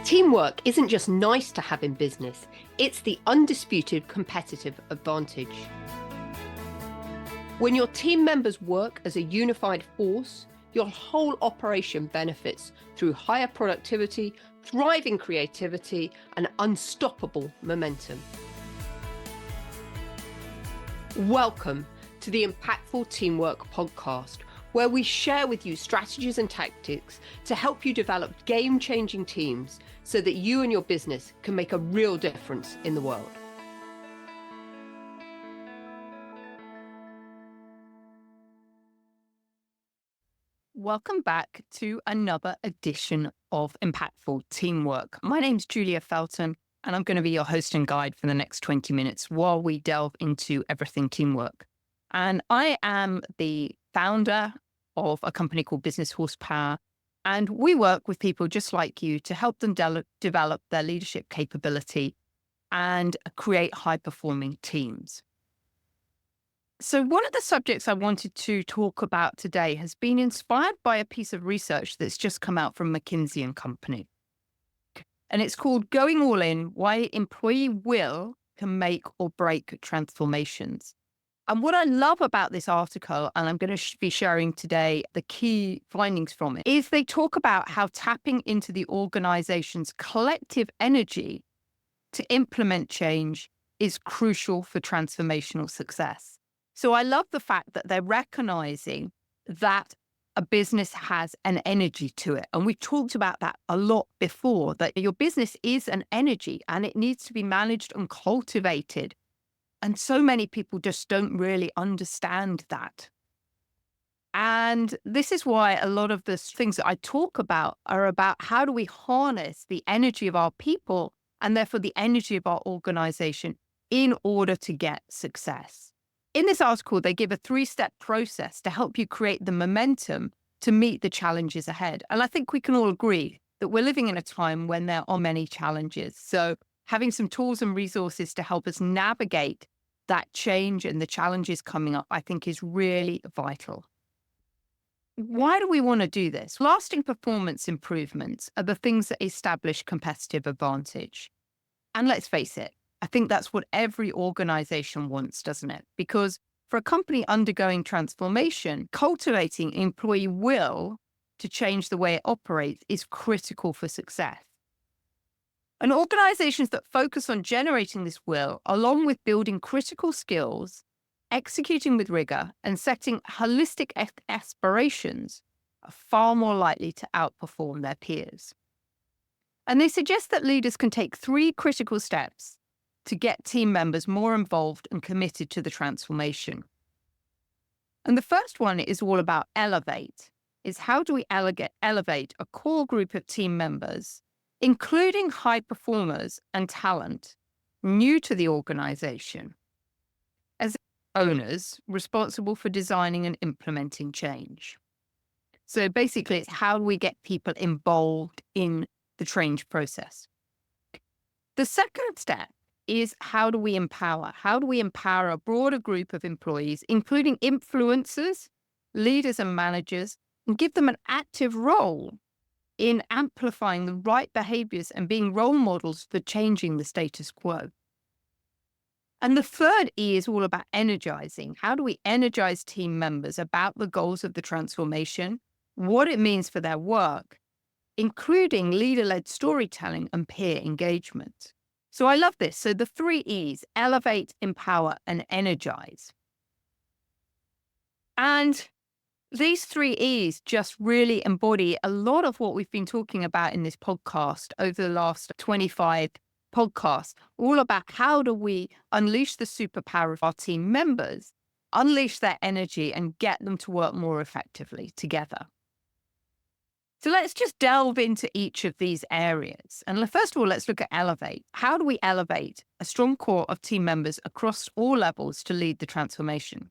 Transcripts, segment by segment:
Teamwork isn't just nice to have in business, it's the undisputed competitive advantage. When your team members work as a unified force, your whole operation benefits through higher productivity, thriving creativity, and unstoppable momentum. Welcome to the Impactful Teamwork Podcast, where we share with you strategies and tactics to help you develop game-changing teams so that you and your business can make a real difference in the world. Welcome back to another edition of Impactful Teamwork. My name's Julia Felton, and I'm going to be your host and guide for the next 20 minutes while we delve into everything teamwork. And I am the founder of a company called Business Horsepower, and we work with people just like you to help them develop their leadership capability and create high-performing teams. So one of the subjects I wanted to talk about today has been inspired by a piece of research that's just come out from McKinsey Company. And it's called Going All In, Why Employee Will Can Make or Break Transformations. And what I love about this article, and I'm going to be sharing today the key findings from it, is they talk about how tapping into the organization's collective energy to implement change is crucial for transformational success. So I love the fact that they're recognizing that a business has an energy to it. And we've talked about that a lot before, that your business is an energy and it needs to be managed and cultivated. And so many people just don't really understand that. And this is why a lot of the things that I talk about are about how do we harness the energy of our people and therefore the energy of our organization in order to get success. In this article, they give a 3-step process to help you create the momentum to meet the challenges ahead. And I think we can all agree that we're living in a time when there are many challenges. So having some tools and resources to help us navigate that change and the challenges coming up, I think is really vital. Why do we want to do this? Lasting performance improvements are the things that establish competitive advantage. And let's face it, I think that's what every organization wants, doesn't it? Because for a company undergoing transformation, cultivating employee will to change the way it operates is critical for success. And organizations that focus on generating this will, along with building critical skills, executing with rigor, and setting holistic aspirations, are far more likely to outperform their peers. And they suggest that leaders can take 3 critical steps to get team members more involved and committed to the transformation. And the first one is all about elevate, is how do we elevate a core group of team members, including high performers and talent, new to the organization, as owners responsible for designing and implementing change. So basically, it's how do we get people involved in the change process. The second step is how do we empower? How do we empower a broader group of employees, including influencers, leaders, and managers, and give them an active role in amplifying the right behaviors and being role models for changing the status quo? And the third E is all about energizing. How do we energize team members about the goals of the transformation, what it means for their work, including leader-led storytelling and peer engagement? So I love this. So the 3 E's: elevate, empower, and energize. And these 3 E's just really embody a lot of what we've been talking about in this podcast over the last 25 podcasts, all about how do we unleash the superpower of our team members, unleash their energy, and get them to work more effectively together. So let's just delve into each of these areas. And first of all, let's look at elevate. How do we elevate a strong core of team members across all levels to lead the transformation?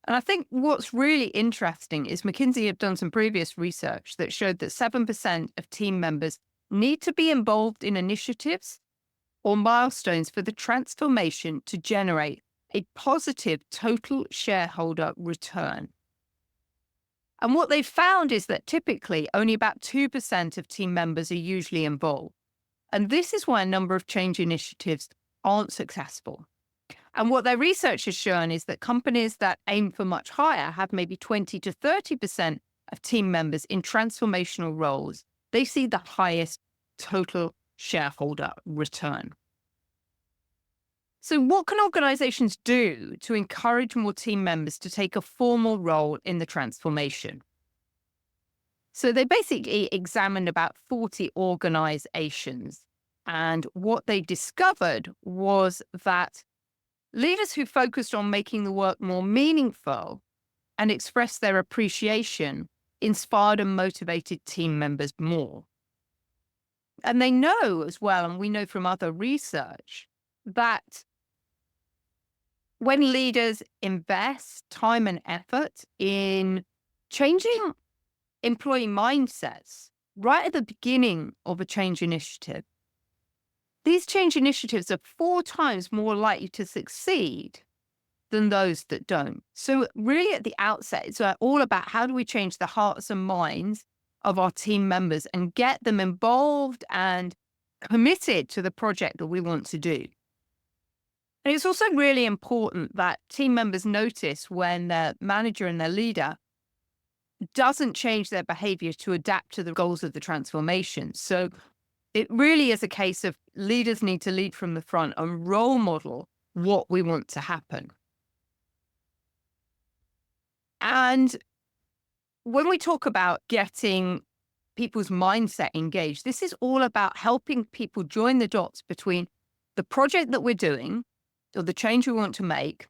And I think what's really interesting is McKinsey have done some previous research that showed that 7% of team members need to be involved in initiatives or milestones for the transformation to generate a positive total shareholder return. And what they found is that typically only about 2% of team members are usually involved. And this is why a number of change initiatives aren't successful. And what their research has shown is that companies that aim for much higher have maybe 20 to 30% of team members in transformational roles. They see the highest total shareholder return. So what can organizations do to encourage more team members to take a formal role in the transformation? So they basically examined about 40 organizations. And what they discovered was that leaders who focused on making the work more meaningful and expressed their appreciation inspired and motivated team members more. And they know as well, and we know from other research, that when leaders invest time and effort in changing employee mindsets right at the beginning of a change initiative, these change initiatives are 4 times more likely to succeed than those that don't. So really at the outset, it's all about how do we change the hearts and minds of our team members and get them involved and committed to the project that we want to do. And it's also really important that team members notice when their manager and their leader doesn't change their behavior to adapt to the goals of the transformation. So it really is a case of leaders need to lead from the front and role model what we want to happen. And when we talk about getting people's mindset engaged, this is all about helping people join the dots between the project that we're doing or the change we want to make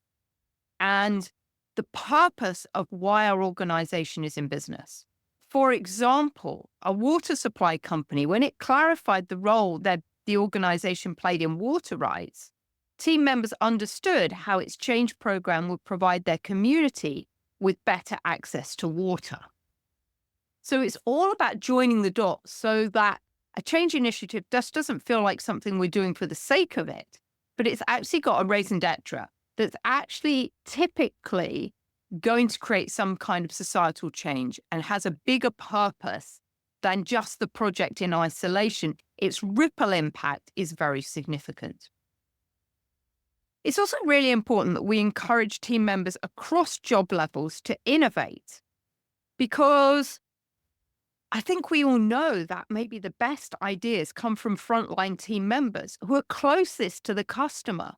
and the purpose of why our organization is in business. For example, a water supply company, when it clarified the role that the organization played in water rights, team members understood how its change program would provide their community with better access to water. So it's all about joining the dots so that a change initiative just doesn't feel like something we're doing for the sake of it, but it's actually got a raison d'etre that's actually typically going to create some kind of societal change and has a bigger purpose than just the project in isolation. Its ripple impact is very significant. It's also really important that we encourage team members across job levels to innovate, because I think we all know that maybe the best ideas come from frontline team members who are closest to the customer.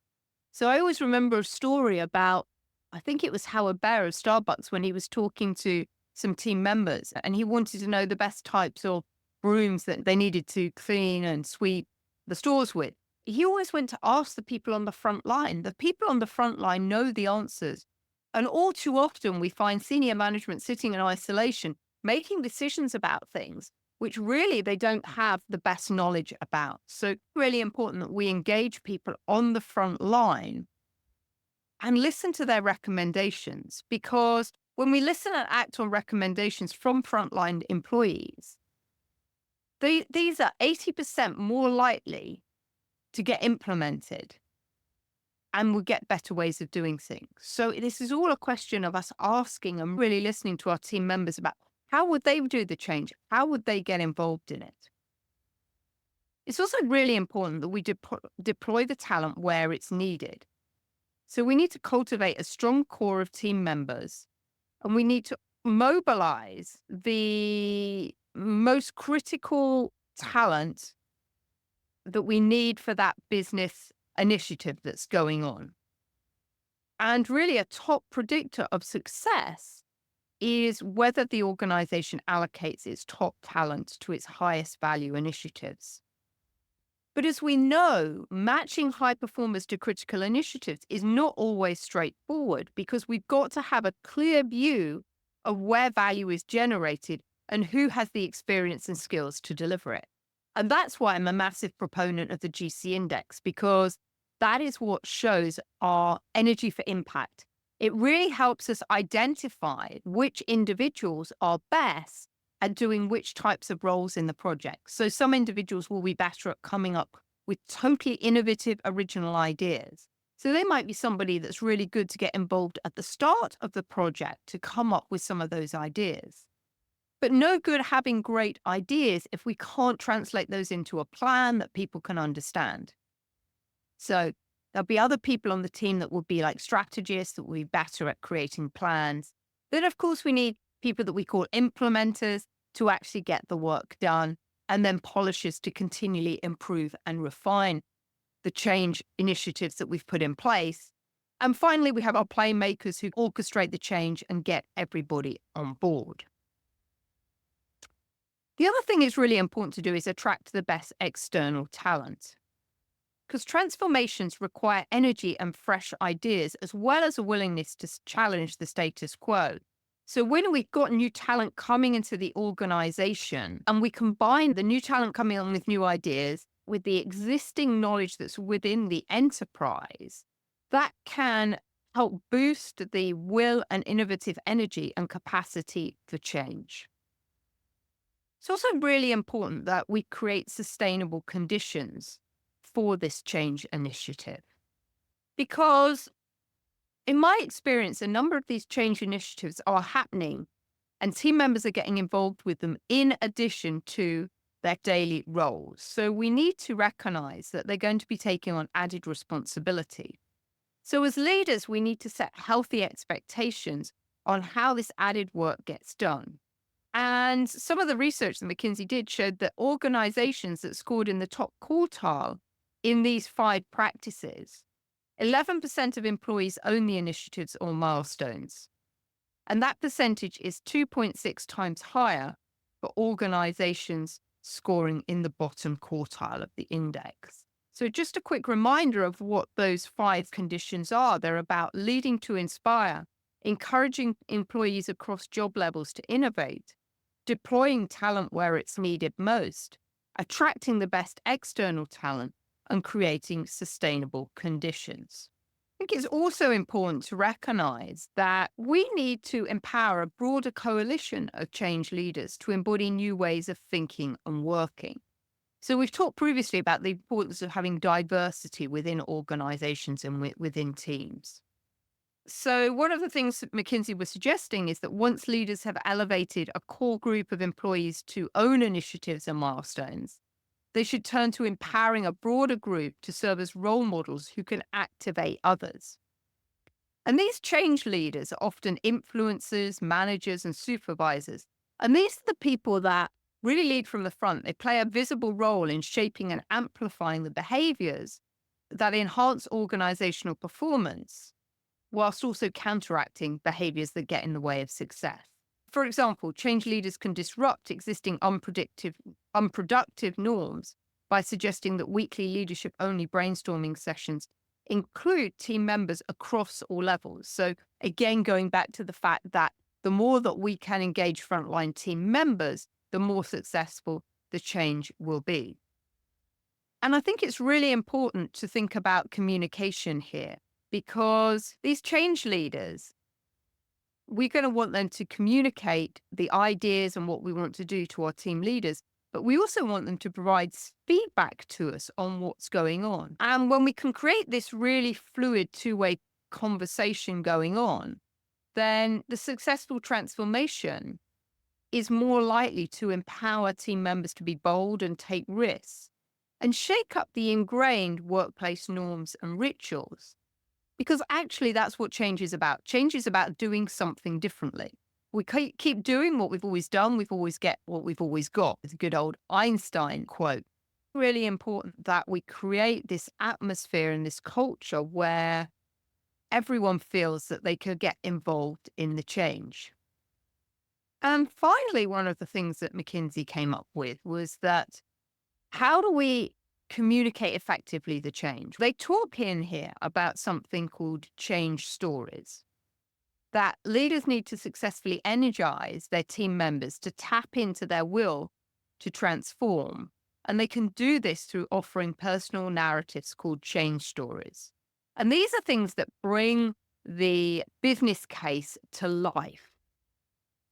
So I always remember a story about, I think it was Howard Bear of Starbucks, when he was talking to some team members and he wanted to know the best types of brooms that they needed to clean and sweep the stores with. He always went to ask the people on the front line. The people on the front line know the answers. And all too often we find senior management sitting in isolation, making decisions about things which really they don't have the best knowledge about. So it's really important that we engage people on the front line and listen to their recommendations, because when we listen and act on recommendations from frontline employees, these are 80% more likely to get implemented and we'll get better ways of doing things. So this is all a question of us asking and really listening to our team members about how would they do the change? How would they get involved in it? It's also really important that we deploy the talent where it's needed. So we need to cultivate a strong core of team members, and we need to mobilize the most critical talent that we need for that business initiative that's going on. And really a top predictor of success is whether the organization allocates its top talent to its highest value initiatives. But as we know, matching high performers to critical initiatives is not always straightforward, because we've got to have a clear view of where value is generated and who has the experience and skills to deliver it. And that's why I'm a massive proponent of the GC index, because that is what shows our energy for impact. It really helps us identify which individuals are best at doing which types of roles in the project. So some individuals will be better at coming up with totally innovative, original ideas. So they might be somebody that's really good to get involved at the start of the project to come up with some of those ideas. But no good having great ideas if we can't translate those into a plan that people can understand. So there'll be other people on the team that will be like strategists that will be better at creating plans. Then, of course, we need people that we call implementers to actually get the work done, and then polishers to continually improve and refine the change initiatives that we've put in place. And finally, we have our playmakers who orchestrate the change and get everybody on board. The other thing it's really important to do is attract the best external talent, because transformations require energy and fresh ideas, as well as a willingness to challenge the status quo. So when we've got new talent coming into the organization and we combine the new talent coming on with new ideas with the existing knowledge that's within the enterprise, that can help boost the will and innovative energy and capacity for change. It's also really important that we create sustainable conditions for this change initiative, because in my experience, a number of these change initiatives are happening and team members are getting involved with them in addition to their daily roles. So we need to recognize that they're going to be taking on added responsibility. So as leaders, we need to set healthy expectations on how this added work gets done. And some of the research that McKinsey did showed that organizations that scored in the top quartile in these 5 practices, 11% of employees own the initiatives or milestones. And that percentage is 2.6 times higher for organizations scoring in the bottom quartile of the index. So just a quick reminder of what those 5 conditions are. They're about leading to inspire, encouraging employees across job levels to innovate, deploying talent where it's needed most, attracting the best external talent, and creating sustainable conditions. I think it's also important to recognize that we need to empower a broader coalition of change leaders to embody new ways of thinking and working. So we've talked previously about the importance of having diversity within organizations and within teams. So one of the things that McKinsey was suggesting is that once leaders have elevated a core group of employees to own initiatives and milestones, they should turn to empowering a broader group to serve as role models who can activate others. And these change leaders are often influencers, managers, and supervisors. And these are the people that really lead from the front. They play a visible role in shaping and amplifying the behaviors that enhance organizational performance, whilst also counteracting behaviors that get in the way of success. For example, change leaders can disrupt existing unproductive norms by suggesting that weekly leadership-only brainstorming sessions include team members across all levels. So again, going back to the fact that the more that we can engage frontline team members, the more successful the change will be. And I think it's really important to think about communication here, because these change leaders, we're going to want them to communicate the ideas and what we want to do to our team leaders, but we also want them to provide feedback to us on what's going on. And when we can create this really fluid two-way conversation going on, then the successful transformation is more likely to empower team members to be bold and take risks and shake up the ingrained workplace norms and rituals. Because actually, that's what change is about. Change is about doing something differently. We keep doing what we've always done. We've always get what we've always got. It's a good old Einstein quote. Really important that we create this atmosphere and this culture where everyone feels that they could get involved in the change. And finally, one of the things that McKinsey came up with was that how do we communicate effectively the change? They talk in here about something called change stories, that leaders need to successfully energize their team members to tap into their will to transform. And they can do this through offering personal narratives called change stories. And these are things that bring the business case to life.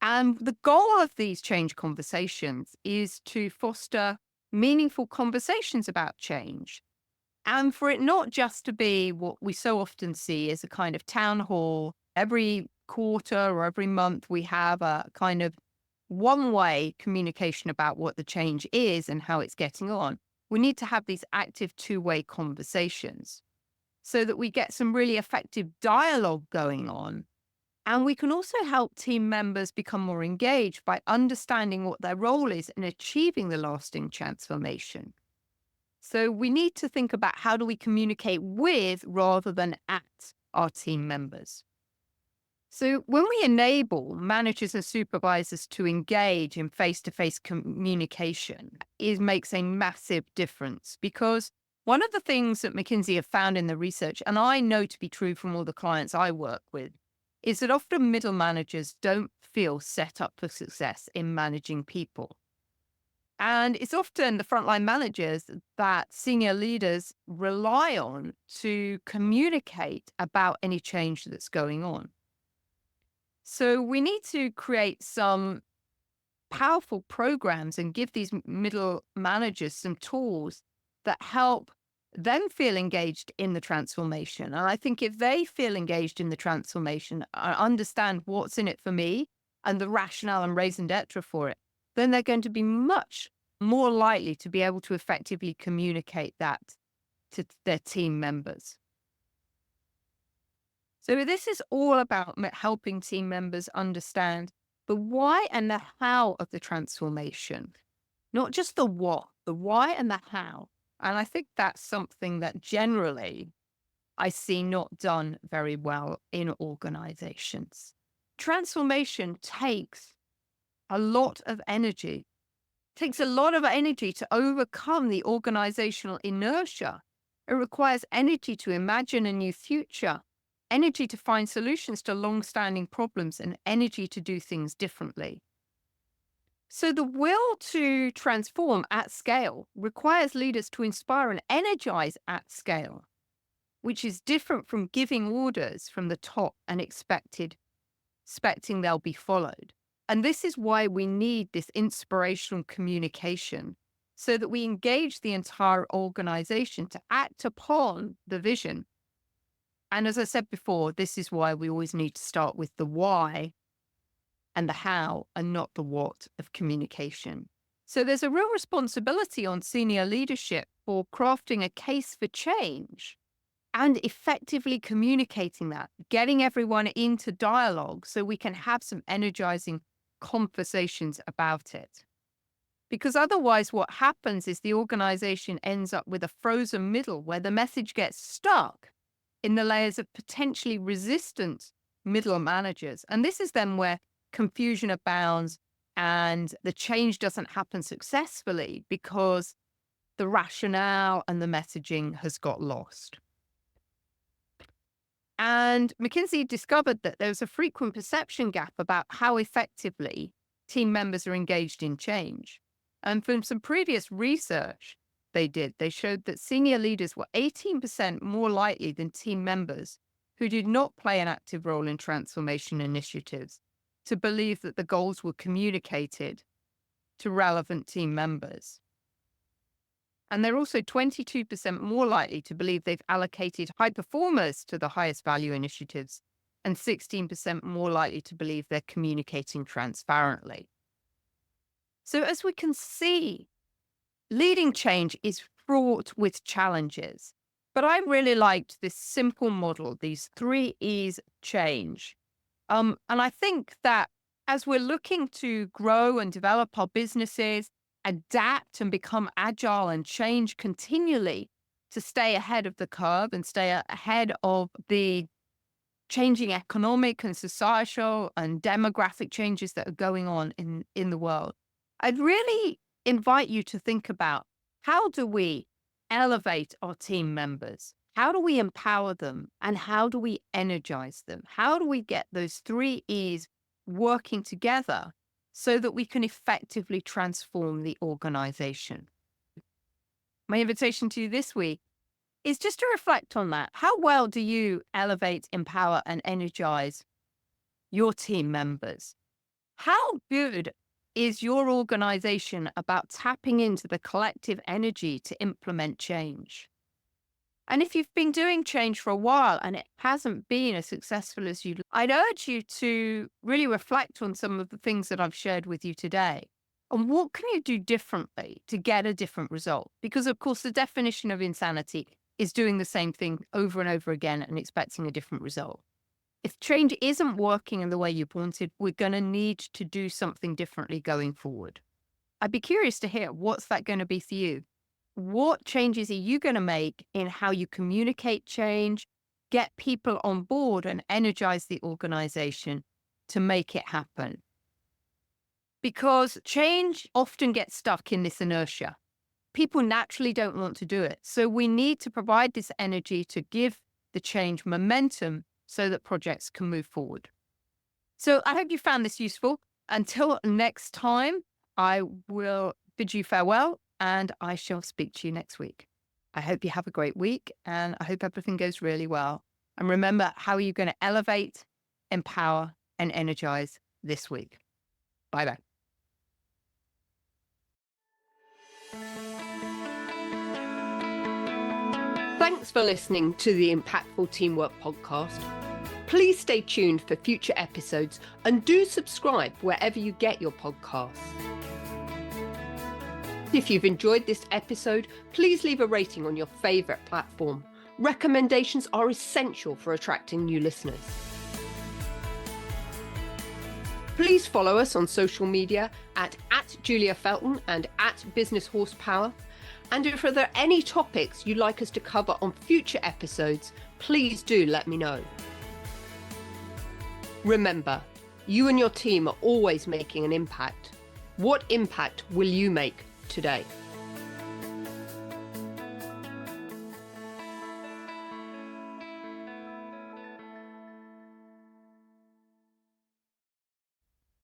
And the goal of these change conversations is to foster meaningful conversations about change, and for it not just to be what we so often see as a kind of town hall. Every quarter or every month, we have a kind of one-way communication about what the change is and how it's getting on. We need to have these active two-way conversations so that we get some really effective dialogue going on. And we can also help team members become more engaged by understanding what their role is in achieving the lasting transformation. So we need to think about how do we communicate with rather than at our team members. So when we enable managers and supervisors to engage in face-to-face communication, it makes a massive difference, because one of the things that McKinsey have found in the research, and I know to be true from all the clients I work with, is that often middle managers don't feel set up for success in managing people. And it's often the frontline managers that senior leaders rely on to communicate about any change that's going on. So we need to create some powerful programs and give these middle managers some tools that help them feel engaged in the transformation. And I think if they feel engaged in the transformation, understand what's in it for me and the rationale and raison d'etre for it, then they're going to be much more likely to be able to effectively communicate that to their team members. So this is all about helping team members understand the why and the how of the transformation, not just the what, the why and the how. And I think that's something that generally I see not done very well in organizations. Transformation takes a lot of energy. It takes a lot of energy to overcome the organizational inertia. It requires energy to imagine a new future, energy to find solutions to long-standing problems, and energy to do things differently. So the will to transform at scale requires leaders to inspire and energize at scale, which is different from giving orders from the top and expecting they'll be followed. And this is why we need this inspirational communication, so that we engage the entire organization to act upon the vision. And as I said before, this is why we always need to start with the why and the how, and not the what of communication. So there's a real responsibility on senior leadership for crafting a case for change and effectively communicating that, getting everyone into dialogue so we can have some energizing conversations about it. Because otherwise what happens is the organization ends up with a frozen middle where the message gets stuck in the layers of potentially resistant middle managers. And this is then where confusion abounds and the change doesn't happen successfully because the rationale and the messaging has got lost. And McKinsey discovered that there was a frequent perception gap about how effectively team members are engaged in change. And from some previous research they showed that senior leaders were 18% more likely than team members who did not play an active role in transformation initiatives to believe that the goals were communicated to relevant team members. And they're also 22% more likely to believe they've allocated high performers to the highest value initiatives, and 16% more likely to believe they're communicating transparently. So as we can see, leading change is fraught with challenges. But I really liked this simple model, these 3 E's change. And I think that as we're looking to grow and develop our businesses, adapt and become agile and change continually to stay ahead of the curve and stay ahead of the changing economic and societal and demographic changes that are going on in the world, I'd really invite you to think about, how do we elevate our team members? How do we empower them? And how do we energize them? How do we get those 3 E's working together so that we can effectively transform the organization? My invitation to you this week is just to reflect on that. How well do you elevate, empower, and energize your team members? How good is your organization about tapping into the collective energy to implement change? And if you've been doing change for a while and it hasn't been as successful as I'd urge you to really reflect on some of the things that I've shared with you today. And what can you do differently to get a different result? Because, of course, the definition of insanity is doing the same thing over and over again and expecting a different result. If change isn't working in the way you wanted, we're going to need to do something differently going forward. I'd be curious to hear, what's that going to be for you? What changes are you going to make in how you communicate change, get people on board, and energize the organization to make it happen? Because change often gets stuck in this inertia. People naturally don't want to do it. So we need to provide this energy to give the change momentum so that projects can move forward. So I hope you found this useful. Until next time, I will bid you farewell and I shall speak to you next week. I hope you have a great week and I hope everything goes really well. And remember, how are you going to elevate, empower, and energize this week? Bye-bye. Thanks for listening to the Impactful Teamwork Podcast. Please stay tuned for future episodes and do subscribe wherever you get your podcasts. If you've enjoyed this episode, please leave a rating on your favorite platform. Recommendations are essential for attracting new listeners. Please follow us on social media at Julia Felton and at Business Horsepower. And if there are any topics you'd like us to cover on future episodes, please do let me know. Remember, you and your team are always making an impact. What impact will you make today?